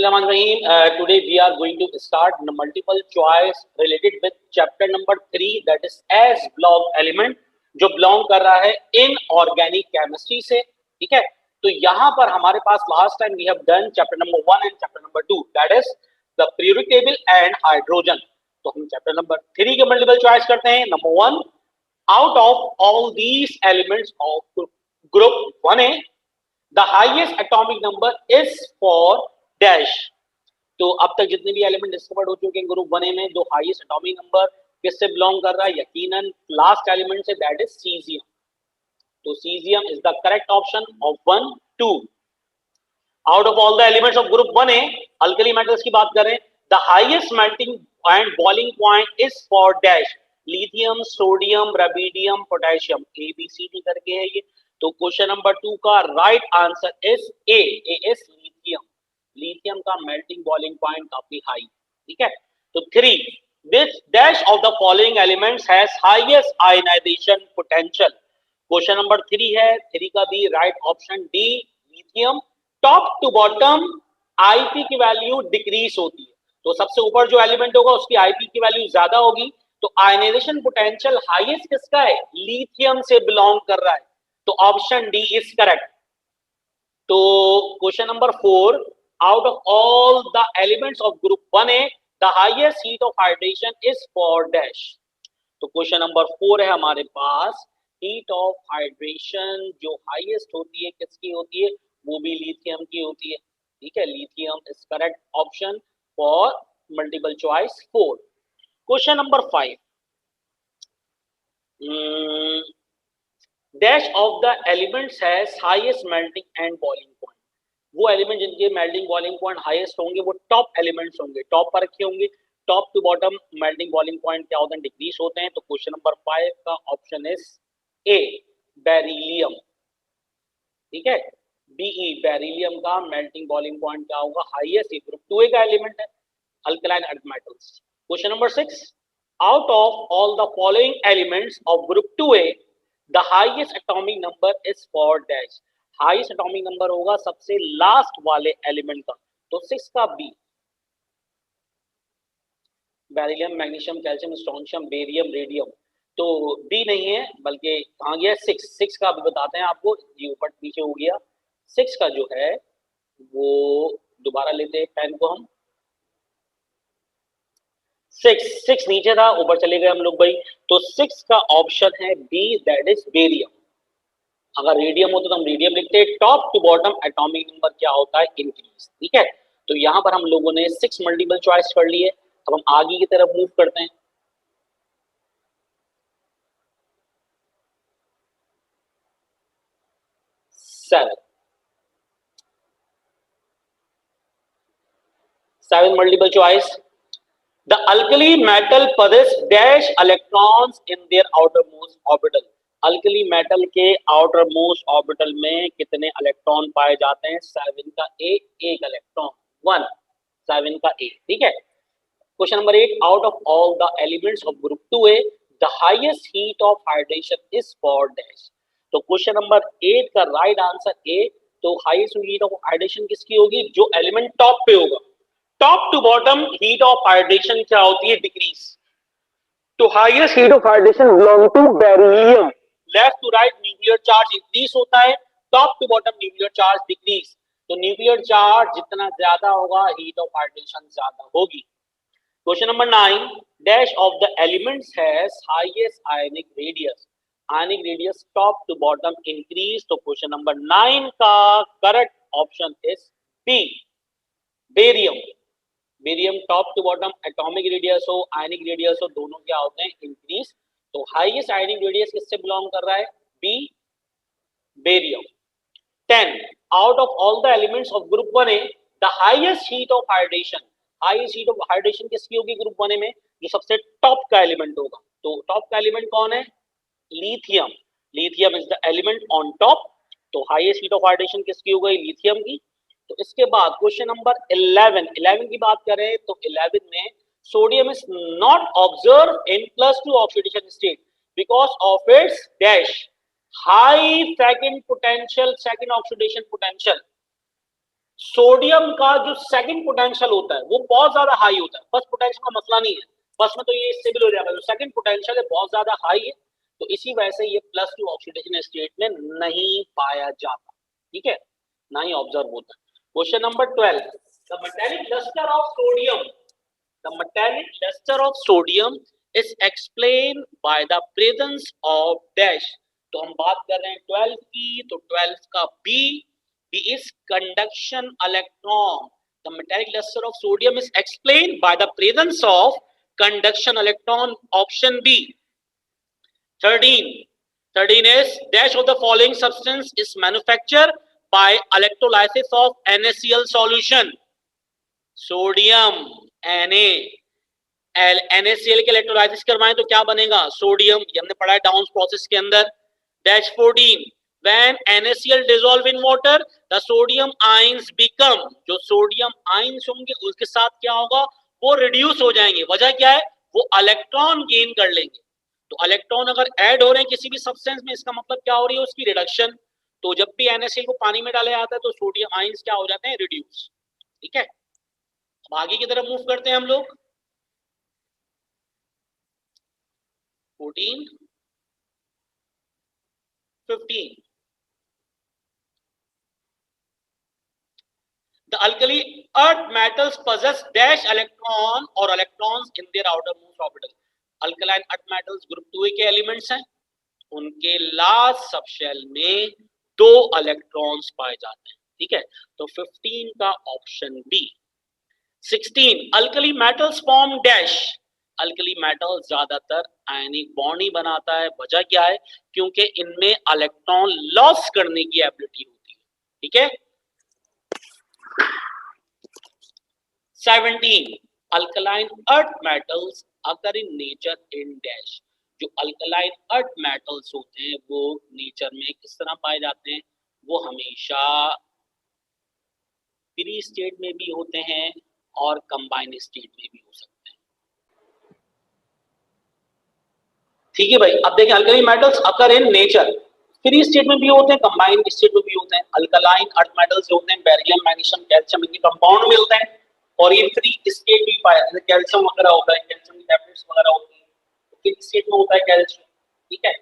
Bismillahirrahmanirrahim. Today we are going to start the multiple choice related with chapter number 3, that is as block element, जो belong कर रहा है inorganic chemistry से. ठीक है, तो यहाँ पर हमारे पास last time we have done chapter number 1 and chapter number 2, that is the periodic table and hydrogen. तो हम chapter number 3 के multiple choice करते हैं. Number 1, out of all these elements of group 1A, the highest atomic number is for dash. तो अब तक जितने भी एलिमेंट डिस्कवर्ड हो चुके हैं ग्रुप 1A में, जो हाईएस्ट एटॉमिक नंबर किससे बिलोंग कर रहा है? यकीनन लास्ट एलिमेंट से, दैट इज सीजियम. तो caesium is the correct option of 1 2. Out of all the elements of group 1A, alkali metals की बात करें, the highest melting and boiling point is for dash. Lithium, sodium, rubidium, potassium. A B C D करके है ये. तो question number 2 का right answer is A is lithium. Lithium का melting boiling point काफी हाई. ठीक है, तो 3, this dash of the following elements has highest ionization potential. Question number 3 है, 3 का भी right option D lithium. Top to bottom IP की value decrease होती है, तो सबसे ऊपर जो एलिमेंट होगा उसकी आईपी की वैल्यू ज्यादा होगी. तो आयनाइजेशन पोटेंशियल हाईएस्ट किसका है? लिथियम से बिलोंग कर रहा है, तो ऑप्शन डी इज करेक्ट. तो question number 4, out of all the elements of group 1A, the highest heat of hydration is for dash. तो क्वेश्चन नंबर 4 है हमारे पास, हीट ऑफ हाइड्रेशन जो हाईएस्ट होती है किसकी होती है? वो भी लिथियम की होती है. ठीक है, lithium is correct option for multiple choice 4. Question number 5, dash of the elements has highest melting and boiling point. वो एलिमेंट जिनके मेल्टिंग बॉइलिंग पॉइंट हाईएस्ट होंगे वो टॉप एलिमेंट्स होंगे, टॉप पर रखे होंगे. Top to bottom melting boiling point क्या होते हैं? डिक्रीज होते हैं. तो क्वेश्चन नंबर 5 का ऑप्शन इज ए बेरिलियम. ठीक है, बीई बेरिलियम का मेल्टिंग बॉइलिंग पॉइंट क्या होगा? हाईएस्ट. ग्रुप 2A का एलिमेंट है, alkaline earth metals. Question number 6, out of all the following elements of group 2A, the highest atomic number is for dash. Highest atomic number होगा सबसे last वाले element का, तो 6 का B. Beryllium, magnesium, calcium, strontium, barium, radium. तो B नहीं है, बल्कि कहां गया? 6 का भी बताते हैं आपको, ये ऊपर नीचे हो गया. 6 का जो है वो दोबारा लेते हैं पेन को हम. 6 नीचे था, ऊपर चले गए हम लोग भाई. तो 6 का ऑप्शन है बी, दैट इज बेरियम. अगर रेडियम होता तो हम रेडियम लिखते हैं. Top to bottom atomic number क्या होता है? इंक्रीज. ठीक है, तो यहां पर हम लोगों ने 6 मल्टीपल चॉइस कर लिए. अब हम आगे की तरफ मूव करते हैं. Seven multiple choice. The alkali metal possess dash electrons in their outermost orbital. Alkali metal के आउटर मोस्ट ऑर्बिटल में कितने इलेक्ट्रॉन पाए जाते हैं? 7 का ए, एक इलेक्ट्रॉन. 1 7 का ए. ठीक है, question number 8, out of all the elements of group 2A, the highest heat of hydration is for dash. तो क्वेश्चन नंबर 8 का राइट आंसर ए. तो हाईएस्ट हीट ऑफ हाइड्रेशन किसकी होगी? जो एलिमेंट टॉप पे होगा. Top to bottom heat of hydration क्या होती है? डिक्रीज. तो highest heat of hydration belong to beryllium. Left to right nuclear charge increase होता है, top to bottom nuclear charge decrease. तो न्यूक्लियर चार्ज जितना ज्यादा होगा हीट ऑफ हाइड्रेशन ज्यादा होगी. Question number 9, dash of the elements has highest ionic radius. Ionic radius top to bottom increase. तो question number 9 का correct option is B barium. Barium top to bottom atomic radius हो, ionic radius हो, दोनों क्या होते हैं? Increase. तो highest ionic radius किससे बिलोंग कर रहा है? B barium. 10, out of all the elements of group 1A, the highest heat of hydration. Highest heat of hydration किसकी होगी ग्रुप 1A में? जो सबसे टॉप का एलिमेंट होगा. तो टॉप का एलिमेंट कौन है? Lithium. Lithium is the element on top. तो हाईएस्ट हीट ऑफ हाइड्रेशन किसकी हो गई? लिथियम की. तो इसके बाद क्वेश्चन नंबर 11 की बात करें तो 11 में sodium is not observe in +2 oxidation state because of its dash high second potential, second oxidation potential. Sodium का जो सेकंड पोटेंशियल होता है वो बहुत ज्यादा हाई होता है, फर्स्ट पोटेंशियल का मसला नहीं है, फर्स्ट में तो ये स्टेबल हो जाएगा, जो सेकंड पोटेंशियल है बहुत ज्यादा हाई है, तो इसी वजह से ये +2 ऑक्सीडेशन स्टेट में नहीं पाया जाता, ठीक है, ना ही ऑब्जर्व होता है। Question number 12, the metallic lustre of sodium, the metallic lustre of sodium is explain by the presence of dash. तो हम बात कर रहे हैं 12 की, तो 12 का B is conduction electron. The metallic luster of sodium is explained by the presence of conduction electron. Option B. 13 is dash of the following substance is manufactured by electrolysis of NaCl solution. Sodium Na, NaCl के electrolysis करवाएं तो क्या बनेगा, sodium, ये हमने पढ़ा है down process के अंदर। Dash 14, when NaCl dissolve in water the sodium ions become, जो सोडियम आयंस होंगे उसके साथ क्या होगा, वो रिड्यूस हो जाएंगे, वजह क्या है, वो इलेक्ट्रॉन गेन कर लेंगे, तो इलेक्ट्रॉन अगर ऐड हो रहे हैं किसी भी सब्सटेंस में इसका मतलब क्या हो रही है, उसकी रिडक्शन, तो जब भी NaCl को पानी में डाला जाता है तो सोडियम आयंस क्या हो जाते हैं, रिड्यूस, ठीक है। अब आगे की तरफ मूव करते हैं हम लोग, 14, 15, the alkali earth metals possess dash electron or electrons in their outermost orbital. Alkaline earth metals group 2 के एलिमेंट्स हैं, उनके लास्ट सबशेल में 2 इलेक्ट्रॉन्स पाए जाते हैं, ठीक है, तो 15 का option B. 16, alkali metals form dash, alkali metal ज्यादातर आयनिक बॉन्ड ही बनाता है, वजह क्या है, क्योंकि इनमें इलेक्ट्रॉन लॉस करने की एबिलिटी होती है, ठीक है। 17, alkaline earth metals occur in nature in dash, जो अल्कलाइन अर्थ मेटल्स होते हैं वो नेचर में किस तरह पाए जाते हैं, वो हमेशा फ्री स्टेट में भी होते हैं और कंबाइंड स्टेट में भी हो सकते हैं, ठीक है भाई। अब देखें, alkali metals occur in nature, free state में भी होते हैं, कंबाइंड स्टेट में भी होते हैं। अल्कलाइन अर्थ मेटल्स जो होते हैं बेरिलियम, मैग्नीशियम, कैल्शियम, इनके कंपाउंड मिलते हैं और ये फ्री स्टेट भी पाया, जैसे कैल्शियम वगैरह होता है, कैल्शियम की टैबलेट्स वगैरह होती है, फ्री स्टेट में होता है कैल्शियम, ठीक है।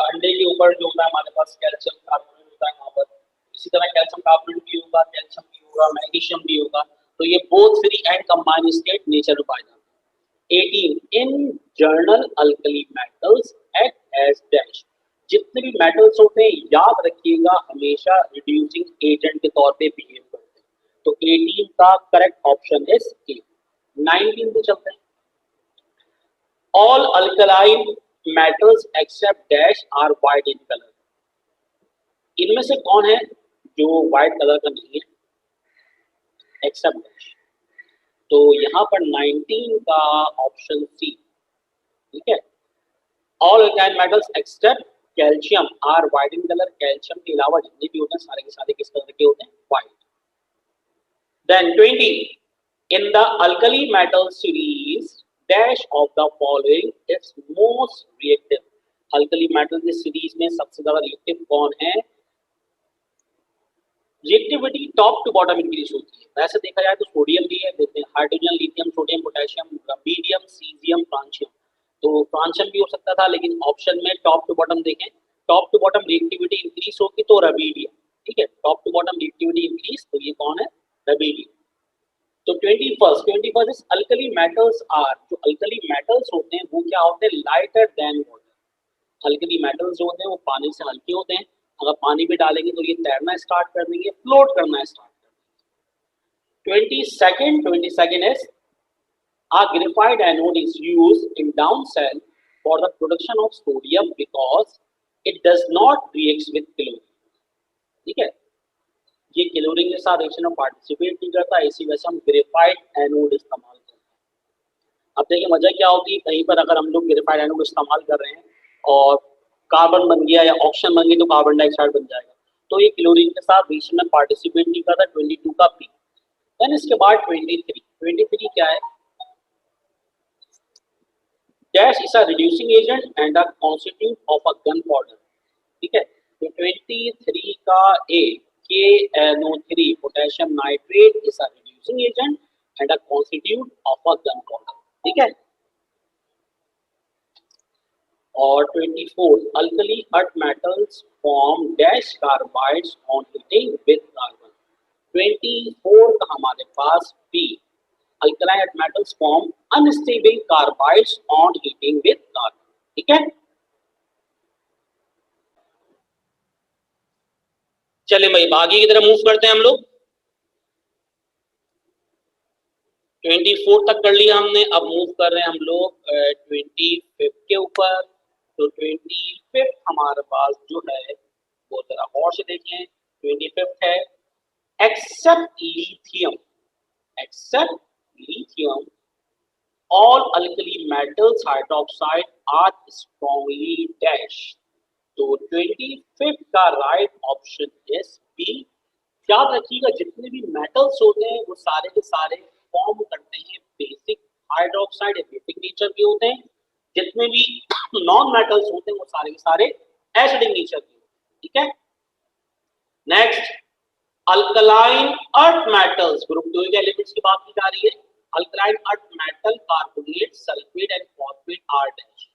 अंडे के ऊपर जो होता है हमारे पास कैल्शियम कार्बोनेट होता है वहां पर, इसी तरह कैल्शियम कार्बोनेट भी होगा, कैल्शियम भी होगा, मैग्नीशियम भी होगा, तो ये both free and combined state nature में पाए जाते हैं। 18, in general alkali metals act as dash, जितने भी मेटल्स होते हैं याद रखिएगा हमेशा रिड्यूसिंग एजेंट के तौर पे बिहेव करते हैं, तो 18 का करेक्ट ऑप्शन इज ए। 19 पे चलते हैं, all alkaline metals except dash are white in colour, इनमें से कौन है जो व्हाइट कलर का नहीं है, एक्सेप्ट डैश, तो यहां पर 19 का ऑप्शन सी, ठीक है। All alkyl metals except calcium are white in colour, calcium के अलावा जितने भी होते हैं सारे के सारे किस कलर के होते हैं, white. Then 20, in the alkali metal series dash of the following is most reactive, alkali metal की सीरीज में सबसे ज्यादा रिएक्टिव कौन है, reactivity top to bottom increase होती है, वैसे देखा जाए तो सोडियम भी है, देखते हैं hydrogen, lithium, sodium, potassium, medium, caesium, francium, तो फ्रांशियम भी हो सकता था, लेकिन ऑप्शन में टॉप टू बॉटम देखें, top to bottom reactivity increase होगी तो रबीडियम, ठीक है, top to bottom reactivity increase, तो ये कौन है, रबीडियम। तो 21st is alkali metals are, जो अल्कली मेटल्स होते हैं वो क्या होते हैं, lighter than water, alkali metals जो होते हैं वो पानी से हल्के होते हैं, अगर पानी में डालेंगे तो ये तैरना स्टार्ट कर देंगे, फ्लोट करना स्टार्ट कर देंगे। 22nd is a graphite anode is used in down cell for the production of sodium because it does not react with chlorine, ठीक है, ये क्लोरीन के साथ रिएक्शन में पार्टिसिपेट नहीं करता, इसी वजह से हम ग्रेफाइट एनोड इस्तेमाल करते हैं। अब देखिए मजा क्या होती है, कहीं पर अगर हम लोग ग्रेफाइट एनोड इस्तेमाल कर रहे हैं और कार्बन बन गया या ऑक्सीजन बन गई तो कार्बन डाइऑक्साइड बन जाएगा, तो ये क्लोरीन के साथ रिएक्शन में पार्टिसिपेट नहीं करता, 22 का पी। देन इसके बाद 23 क्या है, dash is a reducing agent and a constitute of a gun powder, ठीक है, तो 23 का ए, KNO3 potassium nitrate is a reducing agent and a constituent of a gunpowder. ठीक है। और 24 alkali earth metals form dash carbides on heating with carbon. 24 का हमारे पास B, alkaline earth metals form unstable carbides on heating with carbon. ठीक है। चले भाई आगे की तरफ मूव करते हैं हम लोग। 24 तक कर लिया हमने, अब मूव कर रहे हैं हम लोग 25 के ऊपर। तो 25 हमारे पास जो है वो जरा और से देखें। 25 है except lithium all alkali metals hydroxide are strongly dash. तो 25 का राइट ऑप्शन इज बी। याद रखिएगा जितने भी मेटल्स होते हैं वो सारे के सारे फॉर्म करते हैं बेसिक हाइड्रोक्साइड या बेसिक नेचर के होते हैं। जितने भी नॉन मेटल्स होते हैं वो सारे के सारे एसिडिक नेचर के होते हैं। ठीक है। Next alkaline earth metals, group 2 के एलिमेंट्स की बात की जा रही है। Alkaline earth metal carbonate sulphate and phosphate are dash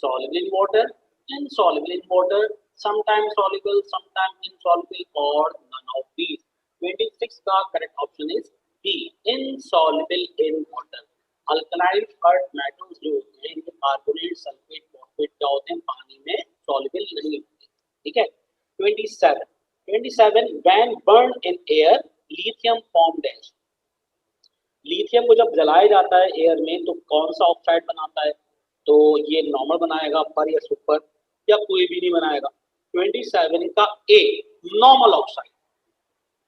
soluble in water, insoluble in water, sometimes soluble, sometimes insoluble, or none of these. 26 का correct option is B, insoluble in water. Alkaline earth metals जो होते हैं इनके carbonate sulphate phosphate क्या होते हैं पानी में सॉल्युबल नहीं होते। ठीक है। 27 when burned in air lithium form dash. Lithium को जब जलाया जाता है एयर में तो कौन सा ऑक्साइड बनाता है? तो ये नॉर्मल बनाएगा पर या सुपर या कोई भी नहीं बनाएगा। 27 का ए नॉर्मल ऑक्साइड।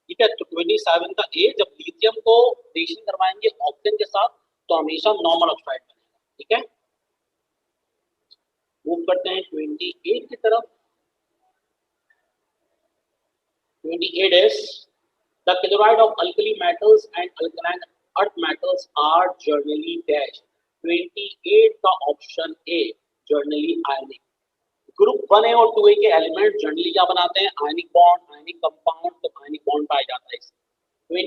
ठीक है। तो 27 का ए जब लिथियम को रिएक्शन करवाएंगे ऑक्सीजन के साथ तो हमेशा नॉर्मल ऑक्साइड बनेगा। ठीक है। मूव करते हैं 28 की तरफ। 28 is the chloride of alkali metals and alkaline earth metals are generally dash. 28 का ऑप्शन ए जर्नली आयनिक। ग्रुप 1 और 2 के एलिमेंट जनरली क्या बनाते हैं? Ionic bond, ionic compound. तो आयनिक बॉन्ड पाया जाता है इसमें।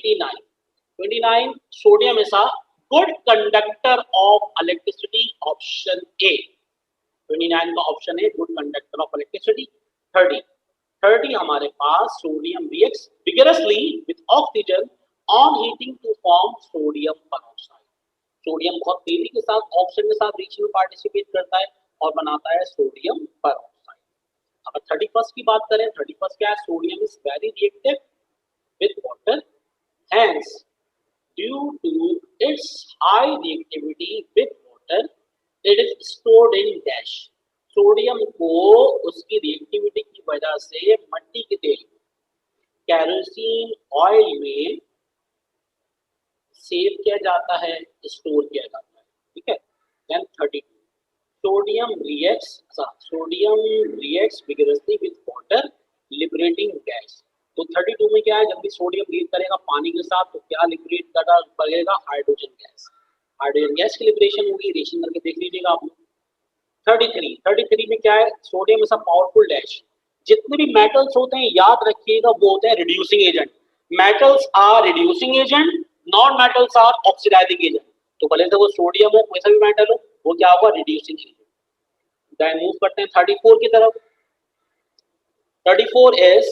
29 sodium is a good conductor of electricity, option A. 29 का ऑप्शन है गुड कंडक्टर ऑफ इलेक्ट्रिसिटी। 30 हमारे पास sodium reacts vigorously with oxygen on heating to form sodium peroxide. Sodium बहुत तेजी के साथ ऑक्सीजन के साथ रिएक्शन में पार्टिसिपेट करता है और बनाता है सोडियम पेरोक्साइड। अगर 31 की बात करें, 31 क्या है? Sodium is very reactive with water, hence due to its high reactivity with water it is stored in dash. Sodium को उसकी रिएक्टिविटी की वजह से मिट्टी के तेल, कैरोसिन ऑयल में सेव किया जाता है, स्टोर किया जाता है। ठीक है। Then 32 sodium reacts vigorously with water liberating gas. तो 32 में क्या है? जब भी सोडियम रिएक्ट करेगा पानी के साथ तो क्या लिबरेट करेगा? Hydrogen gas. हाइड्रोजन गैस की लिबरेशन होगी, रिएक्शन करके देख लीजिएगा आप लोग। 33 में क्या है? Sodium is a powerful dash. जितने भी मेटल्स होते हैं याद रखिएगा वो होते हैं reducing agent. Metals are reducing agent, non metals are oxidising agent. तो भले से वो सोडियम हो कोई सा भी मेटल हो वो क्या होगा? Reducing agent. देन मूव करते हैं 34 की तरफ। 34 is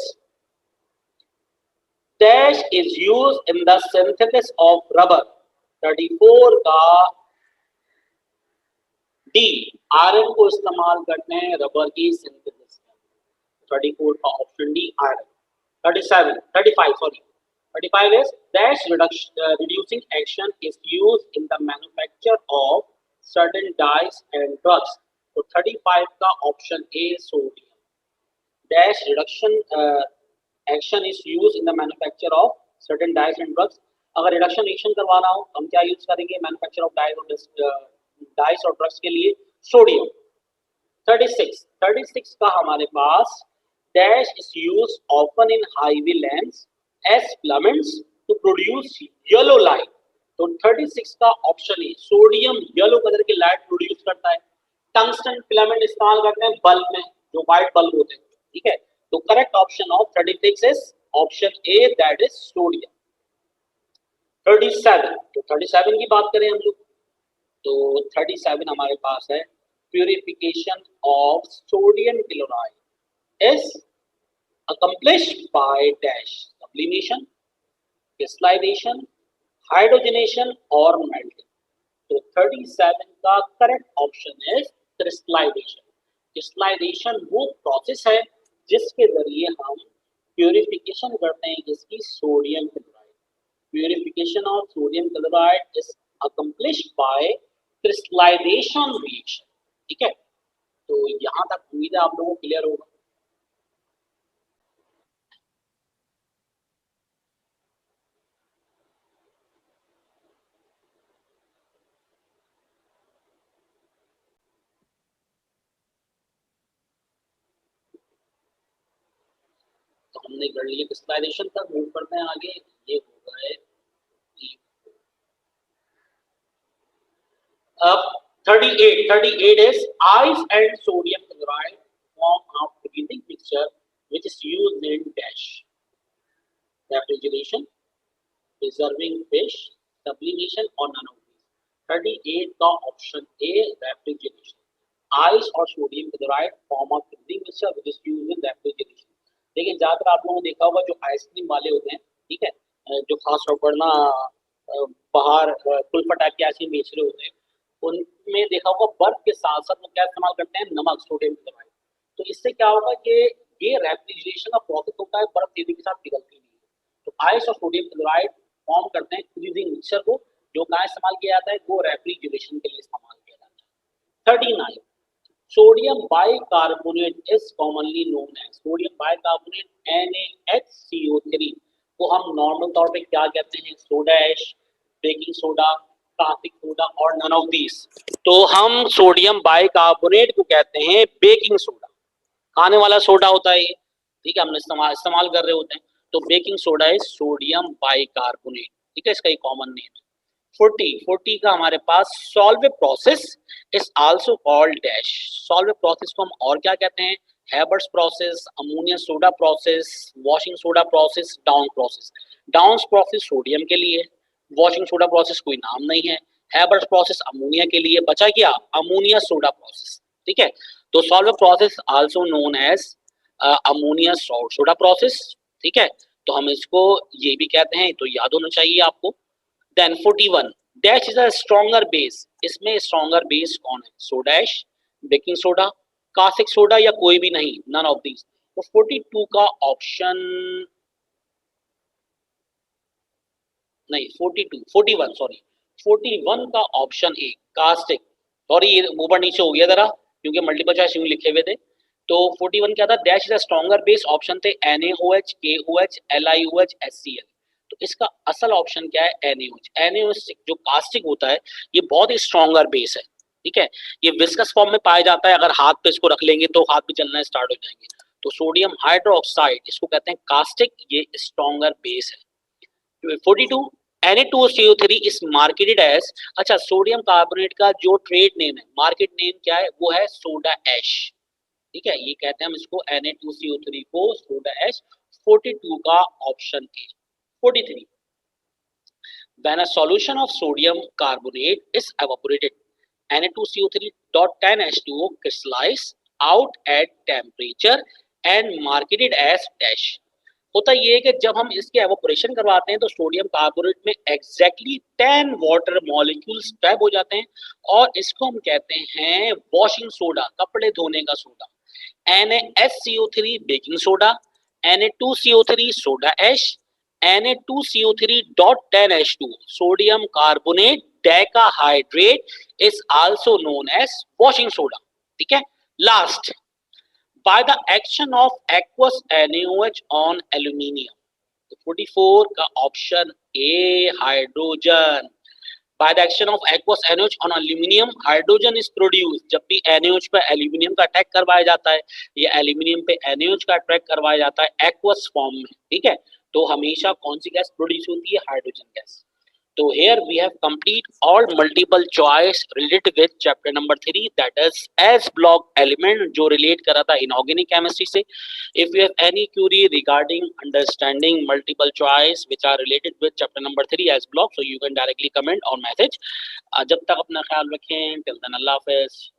dash is used in the synthesis of rubber. 34 का डी आयरन को इस्तेमाल करते हैं रबर की सिंथेसिस में। 34 का option D iron. 35 is dash reducing action is used in the manufacture of certain dyes and drugs. तो 35 का option A sodium. dash reduction action is used in the manufacture of certain dyes and drugs. अगर reduction reaction करवाना हो हम क्या use करेंगे manufacture of dice और drugs के लिए? सोडियम। 36 का हमारे पास dash is used often in highway lamps as filaments to produce yellow light. तो 36 का ऑप्शन है सोडियम येलो कलर की लाइट प्रोड्यूस करता है। टंगस्टन फिलामेंट इस्तेमाल करते हैं बल्ब में जो व्हाइट बल्ब होते हैं। ठीक है। तो correct option of 36 is option A that is sodium. 37, तो 37 की बात करें हम लोग, तो 37 हमारे पास है purification of sodium chloride is accomplished by dash sublimation, crystallization, hydrogenation और melting। तो 37 का करेक्ट ऑप्शन है क्रिस्टलाइजेशन। क्रिस्टलाइजेशन वो प्रोसेस है जिसके जरिए हम प्यूरिफिकेशन करते हैं जिसकी sodium chloride. Purification of sodium chloride is accomplished by crystallisation reaction. ठीक है, तो यहां तक उम्मीद है आप लोगों को क्लियर होगा। तो हमने कर लिए क्रिस्टलाइजेशन तक, मूव करते हैं आगे। ये हो गए अब 38 is ice and sodium chloride form a freezing mixture which is used in dash refrigeration, preserving fish, sublimation और none of these। 38 का ऑप्शन ए रेफ्रिजरेशन। आइस और sodium chloride form of freezing mixture which is used in refrigeration. देखिए ज्यादातर आप लोगों ने देखा होगा जो आइसक्रीम वाले होते हैं, ठीक है, जो खास तौर पर ना बाहर कुल्फा टाइप के आइसक्रीम बेच रहे होते हैं, उनमें देखा होगा बर्फ के साथ साथ वो क्या इस्तेमाल करते हैं, नमक, सोडियम क्लोराइड। तो इससे क्या होगा कि ये रेफ्रिजरेशन का प्रोसेस होता है, बर्फ तेजी के साथ पिघलती नहीं है। तो आइस और सोडियम क्लोराइड फॉर्म करते हैं फ्रीजिंग मिक्सचर को, जो कहाँ इस्तेमाल किया जाता है, वो रेफ्रिजरेशन के लिए इस्तेमाल किया जाता है। 39 sodium bicarbonate is commonly known as. Sodium bicarbonate NaHCO3 को हम नॉर्मल तौर पे क्या कहते हैं, soda ash, baking soda, caustic soda और नन ऑफ दीस। तो हम सोडियम बाइकार्बोनेट को कहते हैं बेकिंग सोडा। खाने वाला सोडा होता है ये, ठीक है, हमने इस्तेमाल कर रहे होते हैं। तो बेकिंग सोडा है सोडियम बाइकार्बोनेट, ठीक है, इसका एक कॉमन नेम है। 40 का हमारे पास Solvay process is also called dash. Solvay process को हम और क्या कहते हैं, हैबर्ट्स process, ammonia soda process, washing soda process, Down process. Down process sodium के लिए, वॉशिंग सोडा प्रोसेस कोई नाम नहीं है, हैबर्ट्स प्रोसेस अमोनिया के लिए, बचा क्या, अमोनिया सोडा प्रोसेस। ठीक है, तो Solvay process also known as ammonia soda process. ठीक है, तो हम इसको ये भी कहते हैं, तो याद होना चाहिए आपको। Then 41 dash is a stronger base. इसमें स्ट्रॉन्गर बेस कौन है, soda ash, baking soda, caustic soda या कोई भी नहीं, नन ऑफ दीज। तो 42 का ऑप्शन नहीं, 41 सॉरी, 41 का ऑप्शन ए कास्टिक। सॉरी ये ऊपर नीचे हो गया जरा क्योंकि मल्टीपल चॉइस यूं लिखे हुए थे। तो 41 क्या था, dash is a stronger base. Option थे NaOH, KOH, LiOH, HCl। तो इसका असल ऑप्शन क्या है, NaOH। NaOH जो कास्टिक होता है ये बहुत ही स्ट्रॉन्गर बेस है। ठीक है, ये विस्कस फॉर्म में पाया जाता है, अगर हाथ पे इसको रख लेंगे तो हाथ भी चलना स्टार्ट हो जाएंगे। तो सोडियम हाइड्रोक्साइड इसको कहते हैं कास्टिक, ये स्ट्रॉन्गर बेस है। 42 Na2CO3 इज मार्केटेड एज, अच्छा सोडियम कार्बोनेट का जो ट्रेड नेम है, मार्केट नेम क्या है, वो है सोडा ऐश। ठीक है, ये कहते हैं हम इसको Na2CO3 को सोडा ऐश। 42 का option A. 43 when a solution of sodium carbonate is evaporated, Na2CO3.10H2O crystallize out at temperature and marketed as dash। होता ये है कि जब हम इसके एवोपोरेशन करवाते हैं तो सोडियम कार्बोनेट में एग्जैक्टली 10 वाटर मॉलिक्यूल्स ट्रैप हो जाते हैं और इसको हम कहते हैं वॉशिंग सोडा, कपड़े धोने का soda. NaHCO3 baking soda, Na2CO3 soda ash, Na2CO3.10H2 sodium carbonate decahydrate is also known as washing soda. ठीक है, last by the action of aqueous NaOH on aluminium। 44 का option A hydrogen. by the action of aqueous NaOH on aluminium hydrogen is produced। जब भी NaOH पे aluminium का attack करवाया जाता है या एल्यूमिनियम पे NaOH का अटैक करवाया जाता है एक्वस फॉर्म में, ठीक है, तो हमेशा कौन सी गैस प्रोड्यूस होती है, हाइड्रोजन गैस। तो here we have complete all multiple choice related with chapter number 3, that is as block element जो relate करा था inorganic chemistry से. If you have any query regarding understanding multiple choice which are related with chapter number 3 as block, so you can directly comment or message. जब तक अपना ख्याल रखें, till then Allah Hafiz.